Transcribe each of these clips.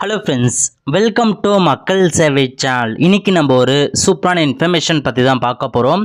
Hello friends, welcome to Makkalsevai channel. இன்றைக்கி நம்ம ஒரு சூப்பரான இன்ஃபர்மேஷன் பற்றி தான் பார்க்க போகிறோம்.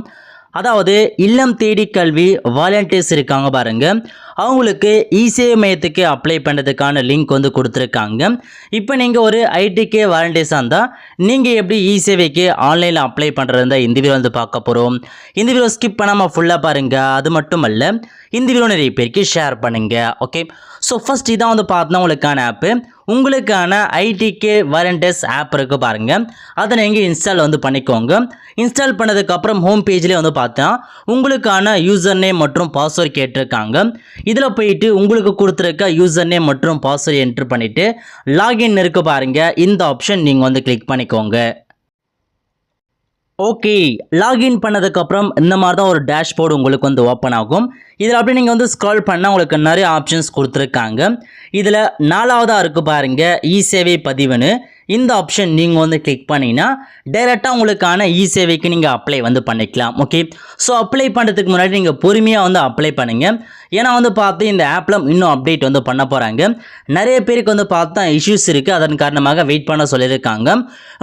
அதாவது இல்லம் தேடி கல்வி வாலண்டியர்ஸ் இருக்காங்க பாருங்கள், அவங்களுக்கு இசேவை மையத்துக்கு அப்ளை பண்ணுறதுக்கான லிங்க் வந்து கொடுத்துருக்காங்க. இப்போ நீங்கள் ஒரு ஐடிகே வாலண்டியர்ஸாக இருந்தால் நீங்கள் எப்படி இசேவைக்கு ஆன்லைனில் அப்ளை பண்ணுறதா இந்த வீடியோ வந்து பார்க்க போகிறோம். இந்த வீடியோ ஸ்கிப் பண்ணாமல் ஃபுல்லாக பாருங்கள். அது மட்டும் அல்ல, இந்த வீடியோ நிறைய பேருக்கு ஷேர் பண்ணுங்கள். ஓகே, ஸோ ஃபஸ்ட் இதான் வந்து பார்த்தோன்னா உங்களுக்கான ஆப்பு, உங்களுக்கான ஐடிகே வாலண்டியர்ஸ் ஆப் இருக்குது பாருங்கள், அதை நீங்கள் இன்ஸ்டால் வந்து பண்ணிக்கோங்க. இன்ஸ்டால் பண்ணதுக்கப்புறம் ஹோம் பேஜ்லேயே வந்து பார்த்தா உங்களுக்கான யூசர் நேம் மற்றும் பாஸ்வேர்ட் கேட்டிருக்காங்க. இதில் போயிட்டு உங்களுக்கு கொடுத்துருக்க யூசர் நேம் மற்றும் பாஸ்வேர்ட் என்ட்ரு பண்ணிவிட்டு லாகின் இருக்குது பாருங்கள், இந்த ஆப்ஷன் நீங்கள் வந்து கிளிக் பண்ணிக்கோங்க. ஓகே, லாகின் பண்ணதுக்கப்புறம் இந்த மாதிரி தான் ஒரு டேஷ்போர்டு உங்களுக்கு வந்து ஓப்பன் ஆகும். இதில் அப்படி நீங்கள் வந்து ஸ்க்ரால் பண்ணால் உங்களுக்கு நிறைய ஆப்ஷன்ஸ் கொடுத்துருக்காங்க. இதில் 4வதாக இருக்குது பாருங்கள் இசேவை பதிவுன்னு, இந்த ஆப்ஷன் நீங்கள் வந்து கிளிக் பண்ணிங்கன்னா டைரெக்டாக உங்களுக்கான இசேவைக்கு நீங்கள் அப்ளை வந்து பண்ணிக்கலாம். ஓகே, ஸோ அப்ளை பண்ணுறதுக்கு முன்னாடி நீங்கள் பொறுமையாக வந்து அப்ளை பண்ணுங்கள். ஏன்னா வந்து பார்த்து இந்த ஆப்பில் இன்னும் அப்டேட் வந்து பண்ண போகிறாங்க. நிறைய பேருக்கு வந்து பார்த்தா இஷ்யூஸ் இருக்குது, அதன் காரணமாக வெயிட் பண்ண சொல்லியிருக்காங்க.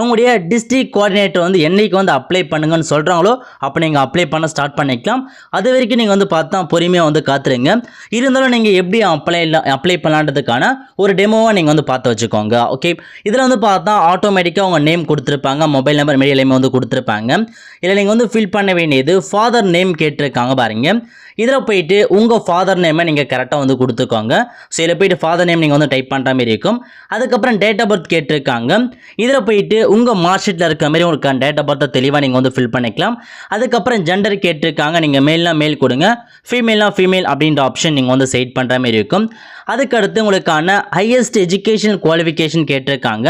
உங்களுடைய டிஸ்ட்ரிக்ட் கோஆர்டினேட்டர் வந்து என்னைக்கு வந்து அப்ளை பண்ணுங்கன்னு சொல்கிறாங்களோ அப்போ நீங்கள் அப்ளை பண்ண ஸ்டார்ட் பண்ணிக்கலாம். அது வரைக்கும் நீங்கள் வந்து பார்த்தா பொறுமையாக வந்து காத்துருங்க. இருந்தாலும் நீங்கள் எப்படி அப்ளை பண்ணலான்றதுக்கான ஒரு டெமோவாக நீங்கள் வந்து பார்த்து வச்சுக்கோங்க. ஓகே, இதில் வந்து பார்த்தா ஆட்டோமேட்டிக்காக உங்கள் நேம் கொடுத்துருப்பாங்க, மொபைல் நம்பர் மெயில் எல்லாமே வந்து கொடுத்துருப்பாங்க. இதில் நீங்கள் வந்து ஃபில் பண்ண வேண்டியது ஃபாதர் நேம் கேட்டிருக்காங்க பாருங்க. இதில் போயிட்டு உங்கள் ஃபாதர் நேமை நீங்கள் கரெக்டாக வந்து கொடுத்துக்கோங்க. ஸோ இதில் போயிட்டு ஃபாதர் நேம் நீங்கள் வந்து டைப் பண்ணுற மாதிரி இருக்கும். அதுக்கப்புறம் டேட் ஆஃப் பர்த் கேட்டிருக்காங்க. இதில் போயிட்டு உங்கள் மார்க் ஷீட்டில் இருக்கிற மாதிரி உங்களுக்கு டேட் ஆஃப் பர்த்தை தெளிவாக நீங்கள் வந்து ஃபில் பண்ணிக்கலாம். அதுக்கப்புறம் ஜெண்டர் கேட்டிருக்காங்க, நீங்கள் மேல்னா மேல் கொடுங்க, ஃபீமேல்னா ஃபீமேல் அப்படின்ற ஆப்ஷன் நீங்கள் வந்து செட் பண்ணுற மாதிரி இருக்கும். அதுக்கடுத்து உங்களுக்கான ஹையஸ்ட் எஜுகேஷன் குவாலிஃபிகேஷன் கேட்டிருக்காங்க.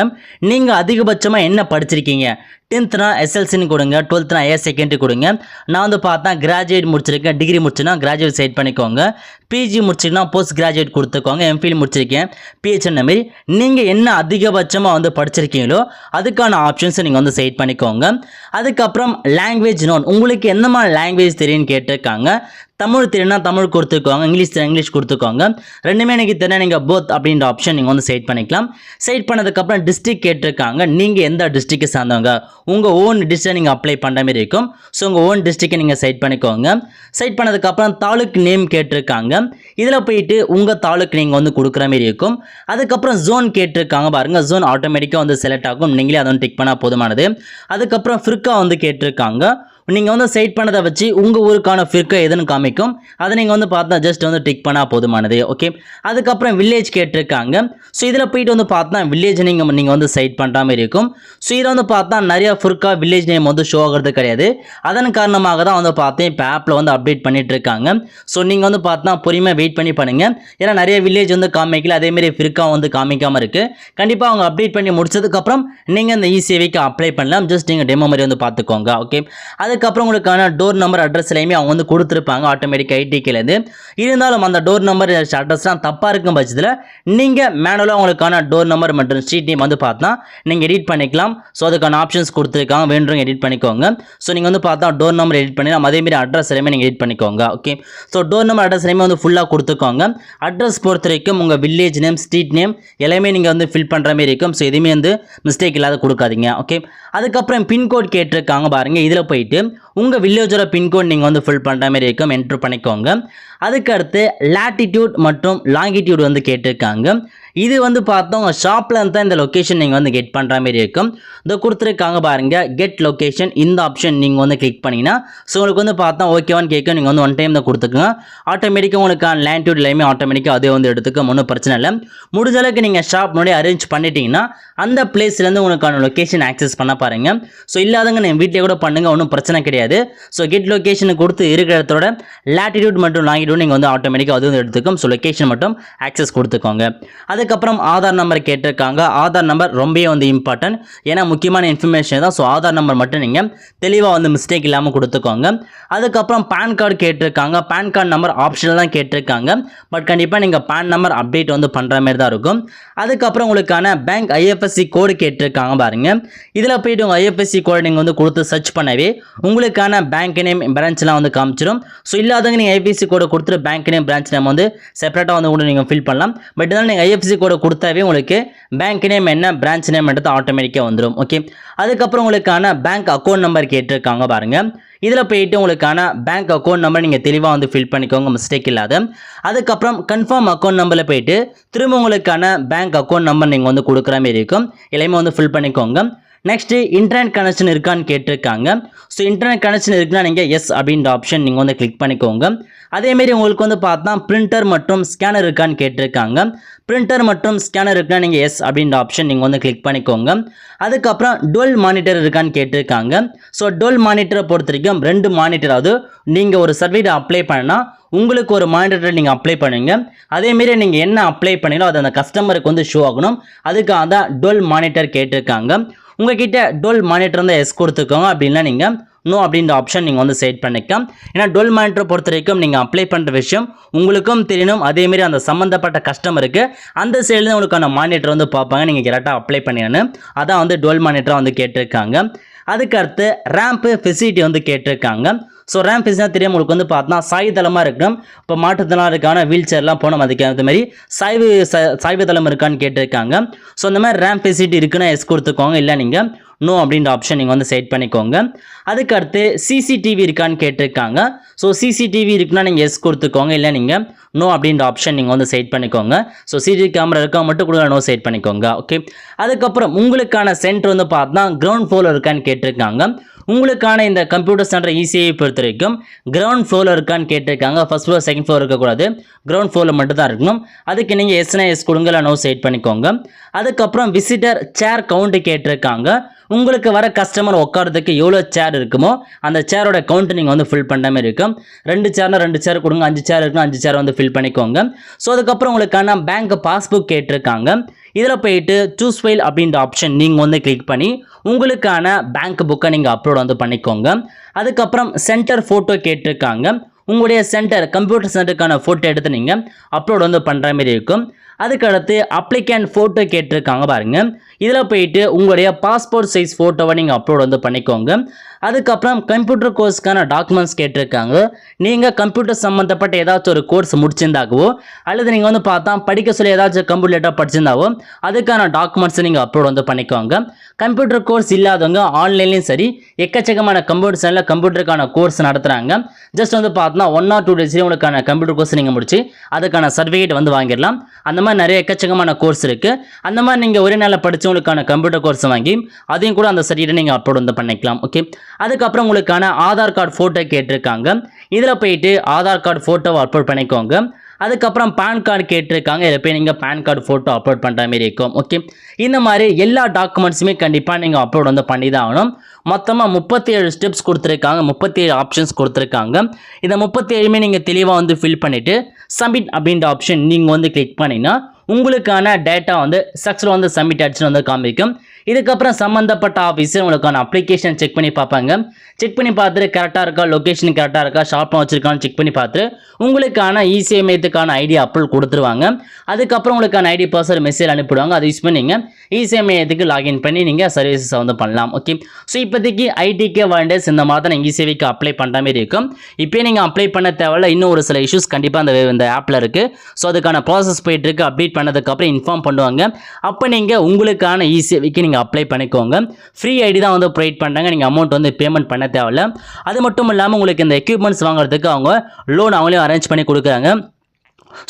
நீங்கள் அதிகபட்சமாக என்ன படிச்சிருக்கீங்க? 10th எஸ்எல்சின்னு கொடுங்க, 12th ஹையர் செகண்டரி கொடுங்க. நான் வந்து பார்த்தா கிராஜுவேட் முடிச்சிருக்கேன், டிகிரி முடிச்சுன்னா கிராஜுவேட் செட் பண்ணிக்கோங்க, பிஜி முடிச்சிருக்கா போஸ்ட் கிராஜுவேட் கொடுத்துக்கோங்க, எம்ஃபில் முடிச்சிருக்கேன், பிஹெச்டி மாரி நீங்கள் என்ன அதிகபட்சமாக வந்து படிச்சிருக்கீங்களோ அதுக்கான ஆப்ஷன்ஸை நீங்கள் வந்து செட் பண்ணிக்கோங்க. அதுக்கப்புறம் லாங்குவேஜ் நோன், உங்களுக்கு எந்த மாதிரி லாங்குவேஜ் தெரியும்னு கேட்டிருக்காங்க. தமிழ் தெரியும்னா தமிழ் கொடுத்துக்கோங்க, இங்கிலீஷ் தெரியும் இங்கிலீஷ் கொடுத்துக்கோங்க. ரெண்டுமே எனக்கு தெரியும், நீங்கள் போத் அப்படின்ற ஆப்ஷன் நீங்கள் வந்து செட் பண்ணிக்கலாம். செட் பண்ணதுக்கப்புறம் டிஸ்ட்ரிக்ட் கேட்டிருக்காங்க, நீங்கள் எந்த டிஸ்ட்ரிக்டை சார்ந்தவங்க, உங்கள் ஓன் டிஸ்ட்ரிக்டை நீங்கள் அப்ளை பண்ணுற மாதிரி இருக்கும். ஸோ உங்கள் ஓன் டிஸ்ட்ரிக்டை நீங்கள் செட் பண்ணிக்கோங்க. செட் பண்ணதுக்கப்புறம் தாலுக் நேம் கேட்டிருக்காங்க. இதில் போயிட்டு உங்கள் தாலுக் நீங்கள் வந்து கொடுக்குற மாதிரி இருக்கும். அதுக்கப்புறம் ஜோன் கேட்டிருக்காங்க பாருங்கள், ஜோன் ஆட்டோமேட்டிக்காக வந்து செலக்ட் ஆகும், நீங்களே அதை வந்து டிக் பண்ணால் போதுமானது. அதுக்கப்புறம் ஃபிர்கா வந்து கேட்டிருக்காங்க, நீங்கள் வந்து செட் பண்ணதை வச்சு உங்கள் ஊருக்கான ஃபிர்கா எதுன்னு காமிக்கும், அதை நீங்கள் வந்து பார்த்தா ஜஸ்ட் வந்து டிக் பண்ணால் போதுமானது. ஓகே, அதுக்கப்புறம் வில்லேஜ் கேட்டிருக்காங்க. ஸோ இதில் போயிட்டு வந்து பார்த்தா வில்லேஜ் நீங்கள் வந்து செட் பண்ணுற மாதிரி இருக்கும். ஸோ இதில் வந்து பார்த்தா நிறைய ஃபிர்கா வில்லேஜ் நேம் வந்து ஷோ ஆகிறது கிடையாது. அதன் காரணமாக தான் வந்து பார்த்தேன் இப்போ ஆப்பில் வந்து அப்டேட் பண்ணிட்டு இருக்காங்க. ஸோ நீங்கள் வந்து பார்த்தா பொறுமையாக வெயிட் பண்ணி பண்ணுங்கள். ஏன்னா நிறைய வில்லேஜ் வந்து காமிக்கல, அதேமாரி ஃபிர்கா வந்து காமிக்காமல் இருக்குது. கண்டிப்பாக அவங்க அப்டேட் பண்ணி முடிச்சதுக்கப்புறம் நீங்கள் இந்த இசேவைக்கு அப்ளை பண்ணலாம். ஜஸ்ட் நீங்கள் டெமோ மாதிரி வந்து பார்த்துக்கோங்க. ஓகே, அதுக்கப்புறம் உங்களுக்கான டோர் நம்பர் அட்ரஸ் எல்லாமே அவங்க வந்து கொடுத்துருப்பாங்க ஆட்டோமேட்டிக் ஐடிக்கிலேருந்து. இருந்தாலும் அந்த டோர் நம்பர் அட்ரஸ்லாம் தப்பாக இருக்கும் பட்சத்தில் நீங்கள் மேனுவலாக உங்களுக்கான டோர் நம்பர் மற்றும் ஸ்ட்ரீட் நேம் வந்து பார்த்தா நீங்கள் எடிட் பண்ணிக்கலாம். ஸோ அதுக்கான ஆப்ஷன்ஸ் கொடுத்துருக்காங்க, வேண்டுறவங்க எடிட் பண்ணிக்கோங்க. ஸோ நீங்கள் வந்து பார்த்தா டோர் நம்பர் எடிட் பண்ணிக்கலாம், அதேமாரி அட்ரஸ் எல்லாமே நீங்கள் எடிட் பண்ணிக்கோங்க. Okay, so door number address எல்லாமே வந்து ஃபுல்லாக கொடுத்துக்கோங்க. அட்ரஸ் பொறுத்த வரைக்கும் உங்கள் வில்லேஜ் நேம் ஸ்ட்ரீட் நேம் எல்லாமே நீங்கள் வந்து ஃபில் பண்ணுற மாதிரி இருக்கும். ஸோ எதுவுமே வந்து மிஸ்டேக் இல்லாத கொடுக்காதீங்க. ஓகே, அதுக்கப்புறம் பின்கோட் கேட்டிருக்காங்க பாருங்கள், இதில் போயிட்டு உங்கள் வில்லேஜோட பின்கோட் நீங்கள் வந்து ஃபில் பண்ணுற மாதிரி இருக்கும், என்ட்ரு பண்ணிக்கோங்க. அதுக்கடுத்து லாட்டிடியூட் மற்றும் லாங்கிடியூட் வந்து கேட்டிருக்காங்க. இது வந்து பார்த்தா உங்கள் ஷாப்பில் இருந்து தான் இந்த லொக்கேஷன் நீங்கள் வந்து கெட் பண்ணுற மாதிரி இருக்கும். இதை கொடுத்துருக்காங்க பாருங்கள், கெட் லொக்கேஷன், இந்த ஆப்ஷன் நீங்கள் வந்து கிளிக் பண்ணிங்கன்னா ஸோ உங்களுக்கு வந்து பார்த்தா ஓகேவான்னு கேட்கும். நீங்கள் வந்து ஒன் டைம் தான் கொடுத்துக்கோங்க, ஆட்டோமேட்டிக்காக உங்களுக்கு லாட்டிடியூட் எல்லாமே ஆட்டோமேட்டிக்காக அதே வந்து எடுத்துக்க ஒன்றும் பிரச்சனை இல்லை. முடிஞ்ச அளவுக்கு நீங்கள் ஷாப் முன்னாடி அரேஞ்ச் பண்ணிட்டீங்கன்னா அந்த பிளேஸ்லேருந்து உங்களுக்கான லொக்கேஷன் ஆக்சஸ் பண்ண பாருங்கள். ஸோ இல்லாதவங்க நீங்கள் வீட்டிலே கூட பண்ணுங்கள், ஒன்றும் பிரச்சனை கிடையாது. ஸோ கெட் லொக்கேஷனை கொடுத்து இருக்கிற இடத்தோட லாட்டிடியூட் மற்றும் லாங்கிடியூட் நீங்கள் வந்து ஆட்டோமேட்டிக்காக அது வந்து எடுத்துக்கும். ஸோ லொக்கேஷன் மட்டும் ஆக்சஸ் கொடுத்துக்கோங்க. அதுக்கப்புறம் ஆதார் நம்பர் கேட்டிருக்காங்க. ஆதார் நம்பர் ரொம்பவே வந்து இம்பார்ட்டன்ட், ஏன்னா முக்கியமான இன்ஃபர்மேஷன் தான். ஸோ ஆதார் நம்பர் மட்டும் நீங்கள் தெளிவாக வந்து மிஸ்டேக் இல்லாமல் கொடுத்துக்கோங்க. அதுக்கப்புறம் பேன் கார்டு கேட்டிருக்காங்க. பேன் கார்டு நம்பர் ஆப்ஷனில் தான் கேட்டிருக்காங்க, பட் கண்டிப்பாக நீங்கள் பேன் நம்பர் அப்டேட் வந்து பண்ணுற மாதிரி தான் இருக்கும். அதுக்கப்புறம் உங்களுக்கான பேங்க் ஐஎஃப்எஸ்சி கோடு கேட்டிருக்காங்க பாருங்க. இதில் போயிட்டு உங்கள் ஐஎஃப்எஸ்சி கோடு நீங்கள் வந்து கொடுத்து சர்ச் பண்ணவே உங்களுக்கான பேங்க் நேம் பிரான்ச்லாம் வந்து காமிச்சிடும். ஸோ இல்லாதவங்க நீங்கள் ஐஎஃப்எஸ்சி கோடு கொடுத்துட்டு பேங்க் நேம் பிரான்ச் நேம் வந்து செப்பரேட்டாக வந்து கூட நீங்கள் ஃபில் பண்ணலாம். பட் இருந்தாலும் நீங்கள் ஐஎஃப்எஸ்சி கோடை கொடுத்தாவே உங்களுக்கு பேங்க் நேம் என்ன பிரான்ச் நேம் எடுத்து ஆட்டோமேட்டிக்காக வந்துடும். ஓகே, அதுக்கப்புறம் உங்களுக்கான பேங்க் அக்கௌண்ட் நம்பர் கேட்டிருக்காங்க பாருங்கள். இதில் போயிட்டு உங்களுக்கான பேங்க் அக்கௌண்ட் நம்பர் நீங்கள் தெளிவாக வந்து ஃபில் பண்ணிக்கோங்க, மிஸ்டேக் இல்லாத. அதுக்கப்புறம் கன்ஃபார்ம் அக்கௌண்ட் நம்பரில் போயிட்டு திரும்ப உங்களுக்கான பேங்க் அக்கௌண்ட் நம்பர் நீங்கள் வந்து கொடுக்குற மாதிரி இருக்கும், எல்லாமே வந்து ஃபில் பண்ணிக்கோங்க. நெக்ஸ்ட்டு இன்டர்நெட் கனெக்ஷன் இருக்கான்னு கேட்டிருக்காங்க. ஸோ இன்டர்நெட் கனெக்ஷன் இருக்குன்னா நீங்கள் எஸ் அப்படின்ற ஆப்ஷன் நீங்கள் வந்து கிளிக் பண்ணிக்கோங்க. அதேமாரி உங்களுக்கு வந்து பார்த்தா பிரிண்டர் மற்றும் ஸ்கேனர் இருக்கான்னு கேட்டிருக்காங்க. பிரிண்டர் மற்றும் ஸ்கேனர் இருக்குன்னா நீங்கள் எஸ் அப்படின்ற ஆப்ஷன் நீங்கள் வந்து கிளிக் பண்ணிக்கோங்க. அதுக்கப்புறம் டுவெல் மானிட்டர் இருக்கான்னு கேட்டிருக்காங்க. ஸோ டுவெல் மானிட்டரை பொறுத்த வரைக்கும் 2 மானிட்டராவது நீங்கள் ஒரு சர்வீஸை அப்ளை பண்ணால் உங்களுக்கு ஒரு மானிட்டர் நீங்கள் அப்ளை பண்ணுவீங்க. அதேமாரி நீங்கள் என்ன அப்ளை பண்ணீங்களோ அது அந்த கஸ்டமருக்கு வந்து ஷோ ஆகணும், அதுக்காக தான் டுவெல் மானிட்டர் கேட்டிருக்காங்க. உங்ககிட்ட டுவெல் மானிட்டர் வந்து எஸ் கொடுத்துக்கோங்க, அப்படின்னா நீங்கள் நோ அப்படின்ற ஆப்ஷன் நீங்கள் வந்து செட் பண்ணிக்கலாம். ஏன்னா டுவெல் மானிட்டரை பொறுத்த வரைக்கும் நீங்கள் அப்ளை பண்ணுற விஷயம் உங்களுக்கும் தெரியணும், அதேமாரி அந்த சம்மந்தப்பட்ட கஸ்டமருக்கு அந்த சைடில் தான் உங்களுக்கான மானிட்டர் வந்து பார்ப்பாங்க, நீங்கள் கரெக்டாக அப்ளை பண்ணிடணும். அதான் வந்து டுவெல் மானிட்டராக வந்து கேட்டிருக்காங்க. அதுக்கடுத்து ரேம்ப்பு ஃபெசிலிட்டி வந்து கேட்டிருக்காங்க. ஸோ ரேம்ப் ஃபெசிலிட்டி தெரியும் உங்களுக்கு வந்து பார்த்தா சாய்தளமாக இருக்கணும். இப்போ மாற்றுத்திறனாளிக்கான வீல் சேர்லாம் போனோம், அதுக்கு அந்த மாதிரி சாய்வு தளம் இருக்கான்னு கேட்டிருக்காங்க. ஸோ அந்த மாதிரி ரேம்ப் ஃபெசிலிட்டி இருக்குன்னா எஸ் கொடுத்துக்கோங்க, இல்லை நீங்கள் நோ அப்படின்ற ஆப்ஷன் நீங்கள் வந்து செட் பண்ணிக்கோங்க. அதுக்கடுத்து சிசிடிவி இருக்கான்னு கேட்டிருக்காங்க. ஸோ சிசிடிவி இருக்குன்னா நீங்கள் எஸ் கொடுத்துக்கோங்க, இல்லை நீங்கள் நோ அப்படின்ற ஆப்ஷன் நீங்கள் வந்து செட் பண்ணிக்கோங்க. ஸோ சிசிடிவி கேமரா இருக்கா மட்டும் கூட நோ செட் பண்ணிக்கோங்க. ஓகே, அதுக்கப்புறம் உங்களுக்கான சென்டர் வந்து பார்த்தா கிரவுண்ட் ஃப்ளோர் இருக்கான்னு கேட்டிருக்காங்க. உங்களுக்கான இந்த கம்ப்யூட்டர் சென்டர் ஈஸியை பொறுத்த வரைக்கும் கிரவுண்ட் ஃப்ளோரில் இருக்கான்னு கேட்டிருக்காங்க. ஃபர்ஸ்ட் ஃப்ளோர் செகண்ட் ஃப்ளோர் இருக்கக்கூடாது, கிரவுண்ட் ஃப்ளோரில் மட்டும் தான் இருக்கணும். அதுக்கு நீங்கள் எஸ்னா எஸ் கொடுங்க, இல்லை நோ செட் பண்ணிக்கோங்க. அதுக்கப்புறம் விசிட்டர் சேர் கவுண்ட் கேட்டிருக்காங்க. உங்களுக்கு வர கஸ்டமர் உட்காரதுக்கு எவ்வளோ சேர் இருக்குமோ அந்த சேரோட கவுண்ட் நீங்கள் வந்து ஃபில் பண்ணுற மாதிரி இருக்கும். 2 சேர்னா 2 சேர் கொடுங்க, 5 சேர் இருக்குன்னா 5 சேர் வந்து ஃபில் பண்ணிக்கோங்க. ஸோ அதுக்கப்புறம் உங்களுக்கான பேங்க் பாஸ்புக் கேட்டிருக்காங்க. இதில் போயிட்டு சூஸ் ஃபைல் அப்படின்ற ஆப்ஷன் நீங்கள் வந்து கிளிக் பண்ணி உங்களுக்கான பேங்க் புக்கை நீங்கள் அப்லோட் வந்து பண்ணிக்கோங்க. அதுக்கப்புறம் சென்டர் ஃபோட்டோ கேட்டிருக்காங்க. உங்களுடைய சென்டர் கம்ப்யூட்டர் சென்டருக்கான ஃபோட்டோ எடுத்து நீங்கள் அப்லோட் வந்து பண்ணுற மாதிரி இருக்கும். அதுக்கடுத்து அப்ளிகேண்ட் ஃபோட்டோ கேட்டிருக்காங்க பாருங்க. இதில் போயிட்டு உங்களுடைய பாஸ்போர்ட் சைஸ் ஃபோட்டோவை நீங்கள் அப்லோட் வந்து பண்ணிக்கோங்க. அதுக்கப்புறம் கம்ப்யூட்டர் கோர்ஸ்க்கான டாக்குமெண்ட்ஸ் கேட்டிருக்காங்க. நீங்கள் கம்ப்யூட்டர் சம்மந்தப்பட்ட ஏதாச்சும் ஒரு கோர்ஸ் முடிச்சிருந்தாகவோ அல்லது நீங்கள் வந்து பார்த்தா படிக்க சொல்லி ஏதாச்சும் கம்ப்யூட்டர் படிச்சிருந்தாவோ அதுக்கான டாக்குமெண்ட்ஸை நீங்கள் அப்லோட் வந்து பண்ணிக்கோங்க. கம்ப்யூட்டர் கோர்ஸ் இல்லாதவங்க ஆன்லைன்லேயும் சரி எக்கச்சக்கமான கம்ப்யூட்டர் சேனலில் கம்ப்யூட்டருக்கான கோர்ஸ் நடத்துகிறாங்க. ஜஸ்ட் வந்து பார்த்தா 1 or 2 days உங்களுக்கான கம்ப்யூட்டர் கோர்ஸ் நீங்கள் முடிச்சு அதுக்கான சர்டிஃபிகேட் வந்து வாங்கிடலாம். அந்த மாதிரி நிறைய எக்கச்சக்கமான கோர்ஸ் இருக்குது. அந்த மாதிரி நீங்கள் ஒரே நாளில் படித்து உங்களுக்கான கம்ப்யூட்டர் கோர்ஸ் வாங்கி அதையும் கூட அந்த சர்டிஃபிகேட் நீங்கள் அப்லோட் வந்து பண்ணிக்கலாம். ஓகே, அதுக்கப்புறம் உங்களுக்கான ஆதார் கார்டு ஃபோட்டோ கேட்டிருக்காங்க. இதில் போயிட்டு ஆதார் கார்டு ஃபோட்டோவை அப்லோட் பண்ணிக்கோங்க. அதுக்கப்புறம் பேன் கார்டு கேட்டிருக்காங்க. இதில் போய் நீங்கள் பேன் கார்டு ஃபோட்டோ அப்லோட் பண்ணுற மாதிரி இருக்கும். ஓகே, இந்த மாதிரி எல்லா டாக்குமெண்ட்ஸுமே கண்டிப்பாக நீங்கள் அப்லோட் வந்து பண்ணி தான் ஆகணும். மொத்தமாக 37 ஸ்டெப்ஸ் கொடுத்துருக்காங்க, 37 ஆப்ஷன்ஸ் கொடுத்துருக்காங்க. இந்த 37மே நீங்கள் தெளிவாக வந்து ஃபில் பண்ணிவிட்டு சப்மிட் அப்படின்ற ஆப்ஷன் நீங்கள் வந்து கிளிக் பண்ணிங்கன்னா உங்களுக்கான டேட்டா வந்து சக்ஸஸ்ஃபுல்லாக வந்து சப்மிட் ஆச்சுன்னு வந்து காமிக்கும். இதுக்கப்புறம் சம்மந்தப்பட்ட ஆஃபீஸர் உங்களுக்கான அப்ளிகேஷன் செக் பண்ணி பார்ப்பாங்க. செக் பண்ணி பார்த்துட்டு கரெக்டாக இருக்கா, லொக்கேஷன் கரெக்டாக இருக்கா, ஷார்ப்பாக வச்சுருக்கான்னு செக் பண்ணி பார்த்துட்டு உங்களுக்கான இசிஐ மையத்துக்கான ஐடி அப்லோட் கொடுத்துருவாங்க. அதுக்கப்புறம் உங்களுக்கான ஐடி பர்சர் மெசேஜ் அனுப்பிடுவாங்க. அதை யூஸ் பண்ணி நீங்கள் இசிஐ மையத்துக்கு லாகின் பண்ணி நீங்கள் சர்வீசஸ் வந்து பண்ணலாம். ஓகே, ஸோ இப்போதைக்கு ஐடிகே வாலண்டியர்ஸ் இந்த மாதிரி தான் நீங்கள் இசிஐக்கு அப்ளை பண்ணுற மாதிரி இருக்கும். இப்போ நீங்கள் அப்ளை பண்ண தேவையில்ல, இன்னும் ஒரு சில இஷ்யூஸ் கண்டிப்பாக இந்த ஆப்பில் இருக்குது. ஸோ அதுக்கான ப்ராசஸ் போயிட்டு இருக்கு. அப்டேட் பண்ணதுக்கப்புறம் இன்ஃபார்ம் பண்ணுவாங்க. அப்போ நீங்கள் உங்களுக்கான இசிஐக்கு நீங்கள் அப்ளை பண்ணிக்கோங்க. ஃப்ரீ ஐடி தான் வந்து ப்ரொவைட் பண்ணுறாங்க, நீங்கள் அமௌண்ட் வந்து பேமெண்ட் பண்ண தேவையில்ல. அது மட்டும் இல்லாமல் உங்களுக்கு இந்த எக்யூப்மெண்ட்ஸ் வாங்குறதுக்கு அவங்க லோன் அவங்களே அரேஞ்ச் பண்ணி கொடுக்குறாங்க.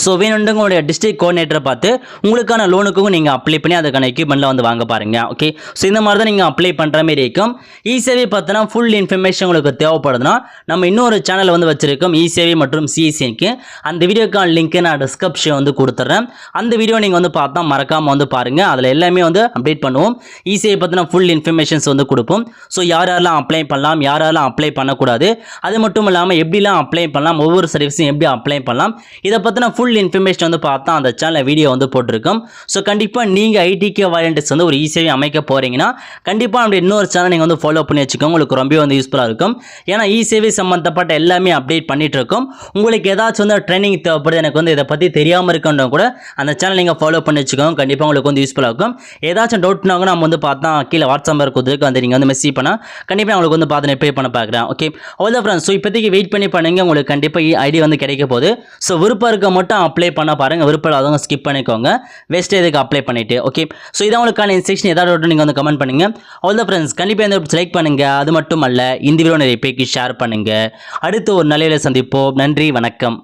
ஸோ வேணுண்டு உங்களுடைய டிஸ்ட்ரிக்ட் கோஆர்டினேட்டரை பார்த்து உங்களுக்கான லோனுக்கும் நீங்கள் அப்ளை பண்ணி அதுக்கான எக்யூப்மெண்ட்டில் வந்து வாங்க பாருங்கள். ஓகே, ஸோ இந்த மாதிரி தான் நீங்கள் அப்ளை பண்ணுற மாதிரி இருக்கும். இசேவை பார்த்தோன்னா ஃபுல் இன்ஃபர்மேஷன் உங்களுக்கு தேவைப்படுதுன்னா நம்ம இன்னொரு சேனல் வந்து வச்சுருக்கோம், இசேவை மற்றும் சிஎஸ்சிக்கு. அந்த வீடியோக்கான லிங்க்கு நான் டிஸ்கிரிப்ஷன் வந்து கொடுத்துட்றேன். அந்த வீடியோ நீங்கள் வந்து பார்த்தா மறக்காமல் வந்து பாருங்கள். அதில் எல்லாமே வந்து அப்டேட் பண்ணுவோம். இசேவை பார்த்தோன்னா ஃபுல் இன்ஃபர்மேஷன்ஸ் வந்து கொடுப்போம். ஸோ யாரெல்லாம் அப்ளை பண்ணலாம், யாரெல்லாம் அப்ளை பண்ணக்கூடாது, அது மட்டும் இல்லாமல் எப்படிலாம் அப்ளை பண்ணலாம், ஒவ்வொரு சர்வீஸும் எப்படி அப்ளை பண்ணலாம், இதை பற்றின ஃபுல் இன்ஃபர்மேஷன் வந்து பார்த்தா அந்த சேனலில் வீடியோ வந்து போட்டிருக்கோம். ஸோ கண்டிப்பாக நீங்கள் ஐடிகே வாலண்டியர்ஸ் வந்து ஒரு இசேவை அமைக்க போகிறீங்கன்னா கண்டிப்பாக நம்மளுடைய இன்னொரு சேனல் நீங்கள் வந்து ஃபாலோ பண்ணி வச்சுக்கோங்க. உங்களுக்கு ரொம்ப வந்து யூஸ்ஃபுல்லாக இருக்கும். ஏன்னா இசேவை சம்மந்தப்பட்ட எல்லாமே அப்டேட் பண்ணிட்டு இருக்கோம். உங்களுக்கு ஏதாச்சும் வந்து ட்ரைனிங் தேவைப்படுது, எனக்கு வந்து இதை பற்றி தெரியாமல் இருக்கணும் கூட அந்த சேனல் நீங்கள் ஃபாலோ பண்ணி வச்சுக்கோங்க. கண்டிப்பாக உங்களுக்கு வந்து யூஸ்ஃபுல்லாக இருக்கும். ஏதாச்சும் டவுட்னா கூட நம்ம வந்து பார்த்தா கீழே வாட்ஸ்அப் நம்பர் கொடுத்துருக்கு, வந்து நீங்கள் வந்து மெசேஜ் பண்ணால் கண்டிப்பாக உங்களுக்கு வந்து பார்த்து ரிப்ளை பண்ண பார்க்குறேன். ஓகே, அவ்வளோதான் ஃப்ரெண்ட்ஸ். ஸோ இப்போதைக்கு வெயிட் பண்ணி பண்ணுங்க, உங்களுக்கு கண்டிப்பாக ஐடி வந்து கிடைக்க போகுது. ஸோ விருப்பம் இருக்க மட்டும் அப்ளை பண்ண பாருங்கள், விருப்பம் இல்லாதவங்க ஸ்கிப் பண்ணிக்கோங்க. வேஸ்ட் இதுக்கு அப்ளை பண்ணிவிட்டு. ஓகே, ஸோ இதான் உங்களுக்கான இன்ஸ்ட்ரக்ஷன். ஏதாவது நீங்கள் வந்து கமெண்ட் பண்ணுங்கள். அவ்வளோதான் ஃப்ரெண்ட்ஸ். கண்டிப்பாக இந்த செலக்ட் பண்ணுங்கள். அது மட்டும் அல்ல, இந்த வீடியோ நிறைய பேருக்கு ஷேர் பண்ணுங்கள். அடுத்து ஒரு நல்ல சந்திப்போம். நன்றி, வணக்கம்.